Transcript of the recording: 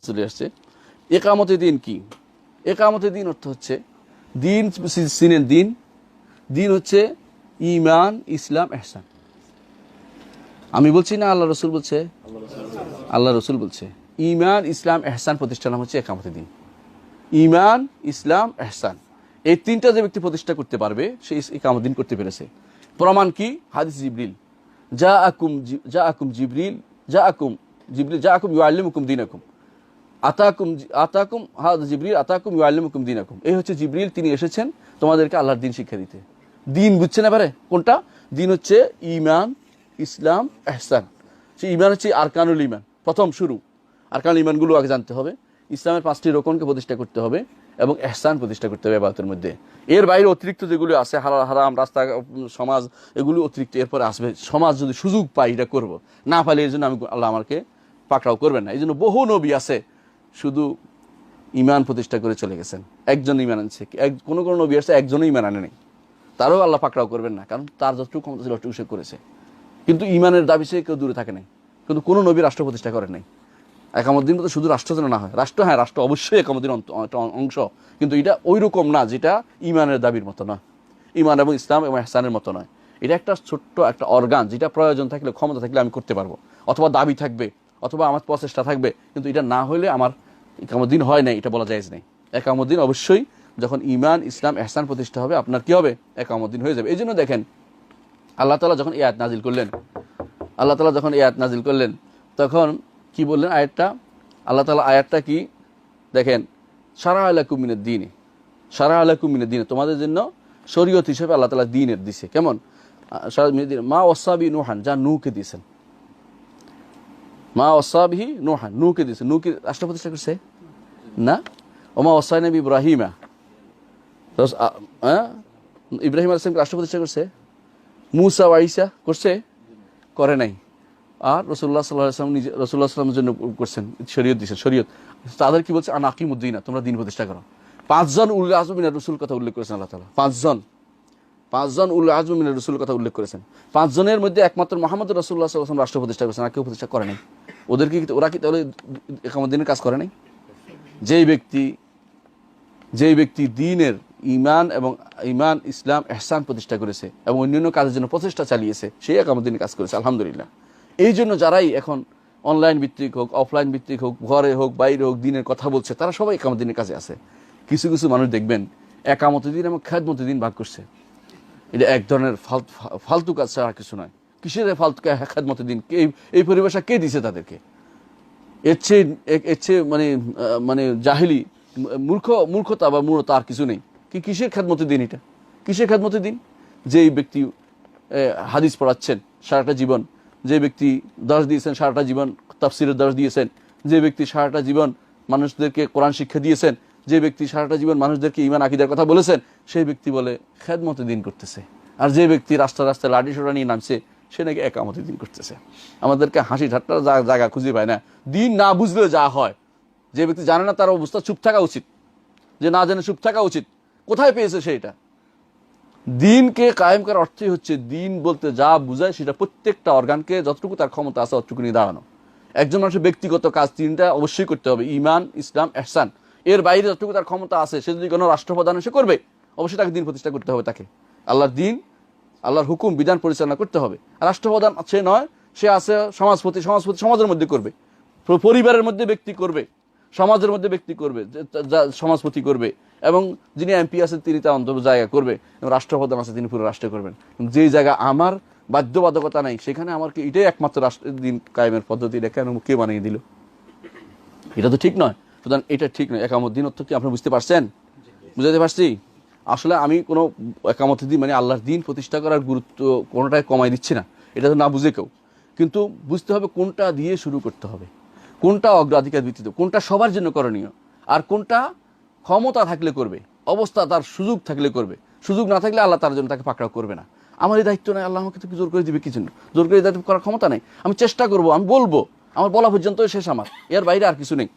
চলে আসছে। একামতে দিন কি? একামতে দিন অর্থ হচ্ছে দিন, সিনের দিন, দিন হচ্ছে ঈমান, ইসলাম, ইহসান। আমি বলছি না, আল্লাহ রসুল বলছে, আল্লাহ রসুল বলছে ঈমান, ইসলাম, ইহসান প্রতিষ্ঠার নাম হচ্ছে একামতে দিন। ঈমান, ইসলাম, ইহসান, এই তিনটা যে ব্যক্তি প্রতিষ্ঠা করতে পারবে সে একামত দিন করতে পেরেছে। প্রমাণ কি? হাদিস জিবরিল, জাআকুম জিবরিল, জাআকুম ইউআল্লিমুকুম দীনাকুম, আতাকুম হাদা জিবরিল আতাকুম ইউআল্লিমুকুম দীনাকুম। এই হচ্ছে জিবরিল, তিনি এসেছেন তোমাদেরকে আল্লাহর দিন শিক্ষা দিতে। দিন বুঝছেন এবারে কোনটা? দিন হচ্ছে ঈমান, ইসলাম, ইহসান। সেই ঈমান হচ্ছে আরকানুল ঈমান, প্রথম শুরু। আরকানুল ঈমানগুলো আগে জানতে হবে। ইসলামের 5টি রোকনকে প্রতিষ্ঠা করতে হবে এবং ইহসান প্রতিষ্ঠা করতে হবে ইবাদতের মধ্যে। এর বাইরে অতিরিক্ত যেগুলো আছে, হালাল হারাম, রাস্তা, সমাজ, এগুলো অতিরিক্ত এরপরে আসবে। সমাজ যদি সুযোগ পাই এটা করবো, না পাইলে এই জন্য আল্লাহ আমাকে পাকড়াও করবেন না। এই জন্য বহু নবী আছে শুধু ঈমান প্রতিষ্ঠা করে চলে গেছেন, একজন ঈমান আনছে। কোনো কোনো নবী আছে একজনও ঈমান আনে নেই, তারও আল্লাহ পাকড়াও করবেন না, কারণ তার যতটুকু ক্ষমতা ছিল অতটুকু সে করেছে। কিন্তু ঈমানের দাবি সে কেউ দূরে থাকে নাই। কিন্তু কোনো নবী রাষ্ট্র প্রতিষ্ঠা করে নাই। একামত তো শুধু রাষ্ট্র যেন না হয়, রাষ্ট্র, হ্যাঁ রাষ্ট্র অবশ্যই একামতের একটা অংশ, কিন্তু এটা ওই রকম না যেটা ঈমানের দাবির মতো নয়, ঈমান এবং ইসলাম এবং ইহসানের মতো নয়। এটা একটা ছোট্ট একটা অর্গান, যেটা প্রয়োজন থাকলে, ক্ষমতা থাকলে আমি করতে পারবো, অথবা দাবি থাকবে, অথবা আমার প্রচেষ্টা থাকবে, কিন্তু এটা না হলে আমার একামত দিন হয় নাই, এটা বলা জায়েজ নেই। একামত দিন অবশ্যই যখন ঈমান, ইসলাম, ইহসান প্রতিষ্ঠা হবে, আপনার কি হবে? একামত দিন হয়ে যাবে। এই জন্য দেখেন আল্লাহ তাআলা যখন এই আয়াত নাজিল করলেন, তখন কি বললেন আয়াতটা? আল্লাহ তাআলা আয়াতটা কি দেখেন, শারাআ লাকুম মিনাদ দ্বীন, তোমাদের জন্য শরীয়ত হিসেবে আল্লাহ তাআলা দ্বীনের দিয়েছে। কেমন? মা ওয়াসাবি নূহান, যা নূহকে দিয়েছেন, মা ওয়াসাবিহি নূহান, নূহকে দিয়েছেন। নূহ কি রাষ্ট্র প্রতিষ্ঠা করছে? না। ওমা ওয়াসাইনা ইব্রাহিমা, ইব্রাহিম আলাইহিস সালাম রাষ্ট্র প্রতিষ্ঠা করছে? মূসা ওয়া ঈসা করছে? করে নাই। আর রাসূলুল্লাহ সাল্লাল্লাহু আলাইহি ওয়াসাল্লাম নিজে রাসূলুল্লাহ সাল্লাল্লাহু আলাইহি ওয়াসাল্লাম জন্য করছেন, শরীয়ত দিয়েছেন, শরীয়ত। তাদের কি বলছে? আনা আকিমুদ্দিনা, তোমরা দিন প্রতিষ্ঠা করো। 5জন উলুল আযম মিনার রাসূল কথা উল্লেখ করেছেন আল্লাহ তাআলা। 5জন উলুল আযম মিনার রাসূল কথা উল্লেখ করেছেন। 5 জনের মধ্যে একমাত্র মুহাম্মদ রাসূলুল্লাহ সাল্লাল্লাহু আলাইহি ওয়াসাল্লাম রাষ্ট্র প্রতিষ্ঠা করেছেন, আর কেউ প্রতিষ্ঠা করে নাই। ওরা কি তাহলে একামত দিনের কাজ করে নাই? যেই ব্যক্তি দিনের ঈমান, ইসলাম, ইহসান প্রতিষ্ঠা করেছে এবং অন্যান্য কাজের জন্য প্রচেষ্টা চালিয়েছে, সেই একামত দিনের কাজ করেছে, আলহামদুলিল্লাহ। এই জন্য যারাই এখন অনলাইন ভিত্তিক হোক, অফলাইন ভিত্তিক হোক, ঘরে হোক, বাইরে হোক, দিনের কথা বলছে, তারা সবাই একামত দিনের কাজে আছে। কিছু কিছু মানুষ দেখবেন একামতে দিন এবং খেদমতে দিন ভাগ করছে। এটা এক ধরনের ফালতু কাজ ছাড়া কিছু নয়। কিসের ফালতু খেদমতে দিন? এই পরিভাষা কে দিছে তাদেরকে? এর চেয়ে মানে জাহিলি মূর্খতা বা মূঢ়তা আর কিছু নেই। কিসের খেদমতে দিন? এটা কিসের খেদমতে দিন? যেই ব্যক্তি হাদিস পড়াচ্ছেন সারাটা জীবন, যে ব্যক্তি দর্শ দিয়েছেন সারাটা জীবন, তাফসিরের দর্শ দিয়েছেন, যে ব্যক্তি সারাটা জীবন মানুষদেরকে কোরআন শিক্ষা দিয়েছেন, যে ব্যক্তি সারাটা জীবন মানুষদেরকে ঈমান আকীদার কথা বলেছেন, সেই ব্যক্তি বলে খেদমতে দিন করতেছে। আর যে ব্যক্তি রাস্তায় লাঠি সোটা নিয়ে নামছে, সে নাকি একামতে দিন করতেছে। আমাদেরকে হাসি ঠাট্টার জায়গা খুঁজে পায় না। দিন না বুঝলে যা হয়, যে ব্যক্তি জানে না তার অবস্থা চুপ থাকা উচিত, যে না জানে চুপ থাকা উচিত। কোথায় পেয়েছে সেইটা? দিনকে কায়েম করার অর্থই হচ্ছে, দিন বলতে যা বুঝায় সেটা প্রত্যেকটা অর্গানকে যতটুকু তার ক্ষমতা আছে অতটুকু নিয়ে দাঁড়ানো। একজন মানুষের ব্যক্তিগত কাজ 3টা অবশ্যই করতে হবে, ঈমান, ইসলাম, ইহসান। এর বাইরে যতটুকু তার ক্ষমতা আছে, সে যদি কোনো রাষ্ট্রপ্রধান সে করবে, অবশ্যই তাকে দিন প্রতিষ্ঠা করতে হবে। তাকে আল্লাহর দিন, আল্লাহর হুকুম বিধান পরিচালনা করতে হবে। রাষ্ট্রপ্রধান সে নয়, সে আছে সমাজপতি, সমাজের মধ্যে করবে, পরিবারের মধ্যে ব্যক্তি করবে, সমাজের মধ্যে ব্যক্তি করবে, সমাজপতি করবে, এবং যিনি এমপি আছেন তিনি তার অন্তর জায়গা করবে, এবং রাষ্ট্রপ্রধান আছে তিনি পুরো রাষ্ট্রে করবেন। যেই জায়গা আমার বাধ্যবাধকতা নাই, সেখানে আমার কি এটাই একমাত্র দিন কায়েমের পদ্ধতি, এটা কেন কে বানিয়ে দিল? এটা তো ঠিক নয়। সুতরাং এটা ঠিক নয়। একামত দিন অর্থ কি আপনারা বুঝতে পারছেন? বুঝাতে পারছি? আসলে আমি কোনো একামত দিন মানে আল্লাহর দিন প্রতিষ্ঠা করার গুরুত্ব কোনোটাই কমাই দিচ্ছি না, এটা তো না বুঝে কেউ। কিন্তু বুঝতে হবে কোনটা দিয়ে শুরু করতে হবে, কোনটা অগ্রাধিকার ভিত্তিতে, কোনটা সবার জন্য করণীয়, আর কোনটা ক্ষমতা থাকলে করবে, অবস্থা তার সুযোগ থাকলে করবে। সুযোগ না থাকলে আল্লাহ তার জন্য তাকে পাকড়াও করবে না। আমার এই দায়িত্ব নাই, আল্লাহ আমাকে তো জোর করে দিবে কি জন্য? জোর করে দায়িত্ব করার ক্ষমতা নেই। আমি চেষ্টা করব, আমি বলবো, আমার বলা পর্যন্ত শেষ, আমার এর বাইরে আর কিছু নেই।